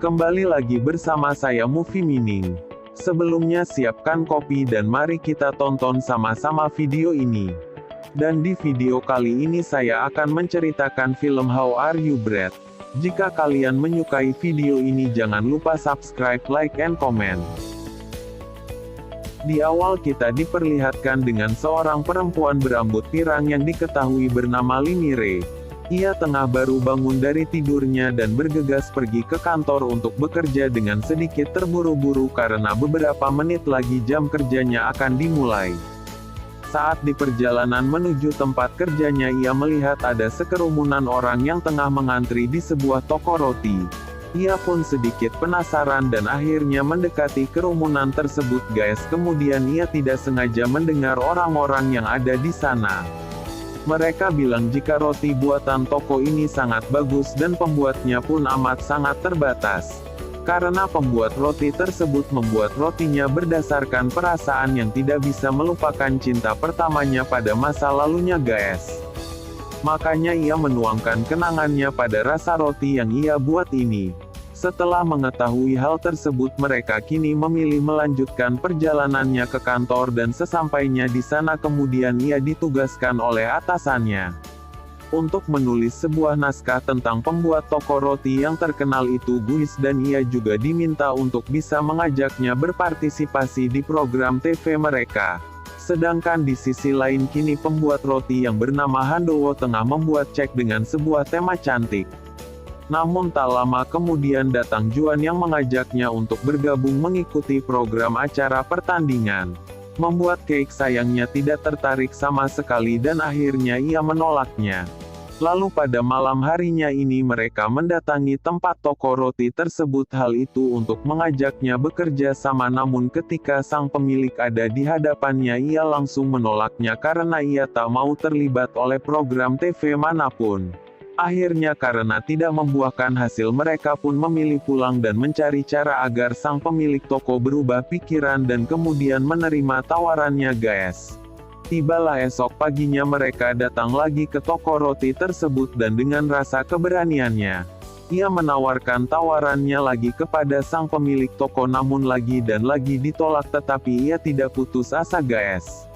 Kembali lagi bersama saya Movie Mining. Sebelumnya siapkan kopi dan mari kita tonton sama-sama video ini. Dan di video kali ini saya akan menceritakan film How Are You Brad. Jika kalian menyukai video ini jangan lupa subscribe, like, and comment. Di awal kita diperlihatkan dengan seorang perempuan berambut pirang yang diketahui bernama Lini Ray. Ia tengah baru bangun dari tidurnya dan bergegas pergi ke kantor untuk bekerja dengan sedikit terburu-buru karena beberapa menit lagi jam kerjanya akan dimulai. Saat di perjalanan menuju tempat kerjanya ia melihat ada sekerumunan orang yang tengah mengantri di sebuah toko roti. Ia pun sedikit penasaran dan akhirnya mendekati kerumunan tersebut guys. Kemudian ia tidak sengaja mendengar orang-orang yang ada di sana. Mereka bilang jika roti buatan toko ini sangat bagus dan pembuatnya pun amat sangat terbatas. Karena pembuat roti tersebut membuat rotinya berdasarkan perasaan yang tidak bisa melupakan cinta pertamanya pada masa lalunya guys. Makanya ia menuangkan kenangannya pada rasa roti yang ia buat ini. Setelah mengetahui hal tersebut mereka kini memilih melanjutkan perjalanannya ke kantor dan sesampainya di sana kemudian ia ditugaskan oleh atasannya untuk menulis sebuah naskah tentang pembuat toko roti yang terkenal itu guys, dan ia juga diminta untuk bisa mengajaknya berpartisipasi di program TV mereka. Sedangkan di sisi lain kini pembuat roti yang bernama Handowo tengah membuat cake dengan sebuah tema cantik. Namun tak lama kemudian datang Juan yang mengajaknya untuk bergabung mengikuti program acara pertandingan. Membuat cake sayangnya tidak tertarik sama sekali dan akhirnya ia menolaknya. Lalu pada malam harinya ini mereka mendatangi tempat toko roti tersebut, hal itu untuk mengajaknya bekerja sama, namun ketika sang pemilik ada di hadapannya ia langsung menolaknya karena ia tak mau terlibat oleh program TV manapun. Akhirnya karena tidak membuahkan hasil mereka pun memilih pulang dan mencari cara agar sang pemilik toko berubah pikiran dan kemudian menerima tawarannya guys. Tibalah esok paginya mereka datang lagi ke toko roti tersebut dan dengan rasa keberaniannya, ia menawarkan tawarannya lagi kepada sang pemilik toko, namun lagi dan lagi ditolak tetapi ia tidak putus asa guys.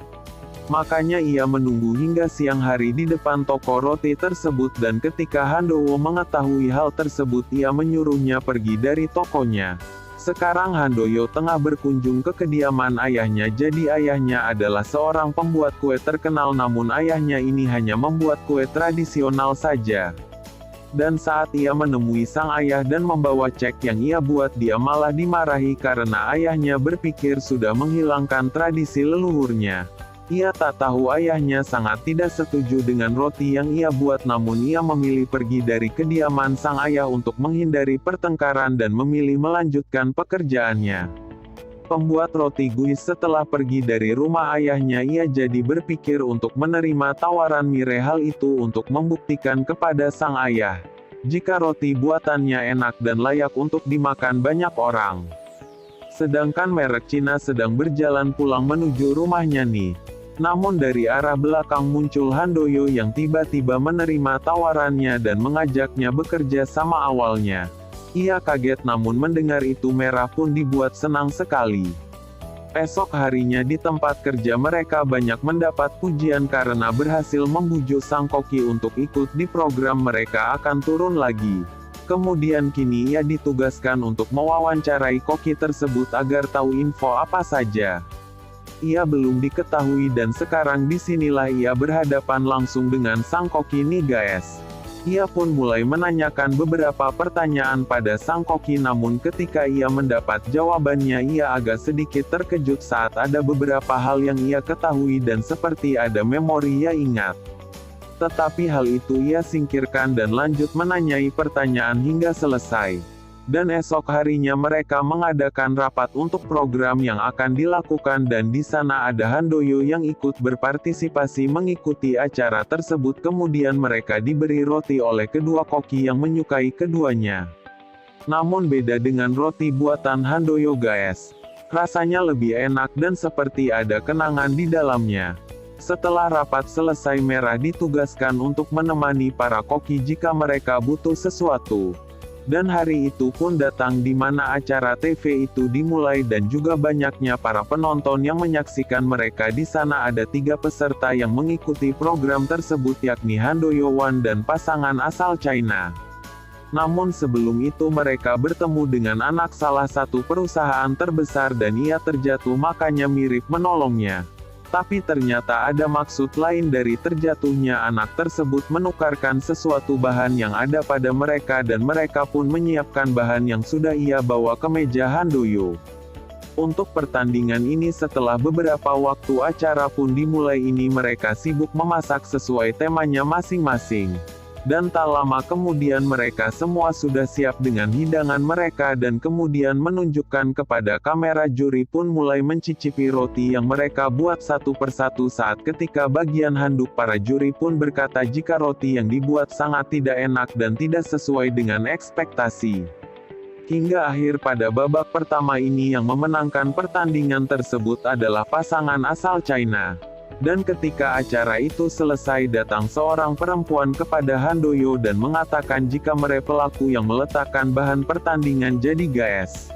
Makanya ia menunggu hingga siang hari di depan toko roti tersebut dan ketika Handowo mengetahui hal tersebut ia menyuruhnya pergi dari tokonya. Sekarang Handoyo tengah berkunjung ke kediaman ayahnya, jadi ayahnya adalah seorang pembuat kue terkenal namun ayahnya ini hanya membuat kue tradisional saja. Dan saat ia menemui sang ayah dan membawa cake yang ia buat dia malah dimarahi karena ayahnya berpikir sudah menghilangkan tradisi leluhurnya. Ia tak tahu ayahnya sangat tidak setuju dengan roti yang ia buat, namun ia memilih pergi dari kediaman sang ayah untuk menghindari pertengkaran dan memilih melanjutkan pekerjaannya. Pembuat roti guys setelah pergi dari rumah ayahnya ia jadi berpikir untuk menerima tawaran Mire, hal itu untuk membuktikan kepada sang ayah jika roti buatannya enak dan layak untuk dimakan banyak orang. Sedangkan merek Cina sedang berjalan pulang menuju rumahnya nih. Namun dari arah belakang muncul Handoyo yang tiba-tiba menerima tawarannya dan mengajaknya bekerja sama. Awalnya ia kaget namun mendengar itu Merah pun dibuat senang sekali. Esok harinya di tempat kerja mereka banyak mendapat pujian karena berhasil membujuk sang koki untuk ikut di program mereka akan turun lagi. Kemudian kini ia ditugaskan untuk mewawancarai koki tersebut agar tahu info apa saja ia belum diketahui, dan sekarang disinilah ia berhadapan langsung dengan sang koki nih guys. Ia pun mulai menanyakan beberapa pertanyaan pada sang koki, namun ketika ia mendapat jawabannya ia agak sedikit terkejut saat ada beberapa hal yang ia ketahui dan seperti ada memori ia ingat. Tetapi hal itu ia singkirkan dan lanjut menanyai pertanyaan hingga selesai. Dan esok harinya mereka mengadakan rapat untuk program yang akan dilakukan dan di sana ada Handoyo yang ikut berpartisipasi mengikuti acara tersebut. Kemudian mereka diberi roti oleh kedua koki yang menyukai keduanya. Namun beda dengan roti buatan Handoyo guys. Rasanya lebih enak dan seperti ada kenangan di dalamnya. Setelah rapat selesai Merah ditugaskan untuk menemani para koki jika mereka butuh sesuatu. Dan hari itu pun datang di mana acara TV itu dimulai dan juga banyaknya para penonton yang menyaksikan mereka di sana. Ada 3 peserta yang mengikuti program tersebut yakni Han Do-yeon dan pasangan asal China. Namun sebelum itu mereka bertemu dengan anak salah satu perusahaan terbesar dan ia terjatuh makanya mirip menolongnya. Tapi ternyata ada maksud lain dari terjatuhnya anak tersebut menukarkan sesuatu bahan yang ada pada mereka dan mereka pun menyiapkan bahan yang sudah ia bawa ke meja Han Do-yeon. Untuk pertandingan ini setelah beberapa waktu acara pun dimulai ini mereka sibuk memasak sesuai temanya masing-masing. Dan tak lama kemudian mereka semua sudah siap dengan hidangan mereka dan kemudian menunjukkan kepada kamera. Juri pun mulai mencicipi roti yang mereka buat satu persatu. Saat ketika bagian handuk para juri pun berkata jika roti yang dibuat sangat tidak enak dan tidak sesuai dengan ekspektasi. Hingga akhir pada babak pertama ini yang memenangkan pertandingan tersebut adalah pasangan asal China. Dan ketika acara itu selesai datang seorang perempuan kepada Han Do-yeon dan mengatakan jika mereka pelaku yang meletakkan bahan pertandingan jadi guys.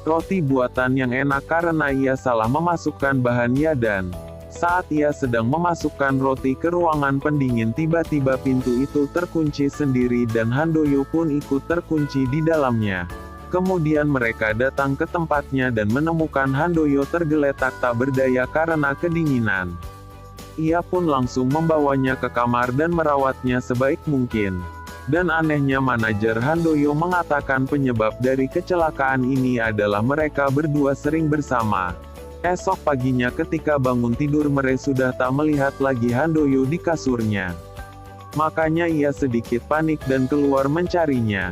Roti buatan yang enak karena ia salah memasukkan bahannya dan saat ia sedang memasukkan roti ke ruangan pendingin tiba-tiba pintu itu terkunci sendiri dan Han Do-yeon pun ikut terkunci di dalamnya. Kemudian mereka datang ke tempatnya dan menemukan Han Do-yeon tergeletak tak berdaya karena kedinginan. Ia pun langsung membawanya ke kamar dan merawatnya sebaik mungkin. Dan anehnya manajer Han Do-yeon mengatakan penyebab dari kecelakaan ini adalah mereka berdua sering bersama. Esok paginya ketika bangun tidur mereka sudah tak melihat lagi Han Do-yeon di kasurnya. Makanya ia sedikit panik dan keluar mencarinya.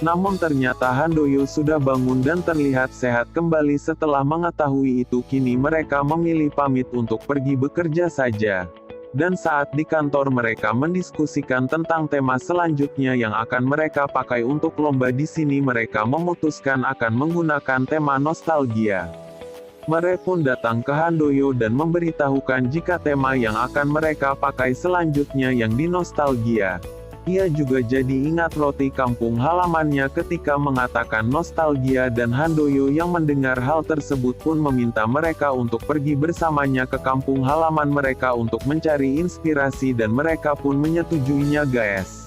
Namun ternyata Han Do-yeon sudah bangun dan terlihat sehat kembali. Setelah mengetahui itu kini mereka memilih pamit untuk pergi bekerja saja. Dan saat di kantor mereka mendiskusikan tentang tema selanjutnya yang akan mereka pakai untuk lomba. Di sini mereka memutuskan akan menggunakan tema nostalgia. Mereka pun datang ke Han Do-yeon dan memberitahukan jika tema yang akan mereka pakai selanjutnya yang di nostalgia. Ia juga jadi ingat roti kampung halamannya ketika mengatakan nostalgia dan Han Do-yeon yang mendengar hal tersebut pun meminta mereka untuk pergi bersamanya ke kampung halaman mereka untuk mencari inspirasi dan mereka pun menyetujuinya guys.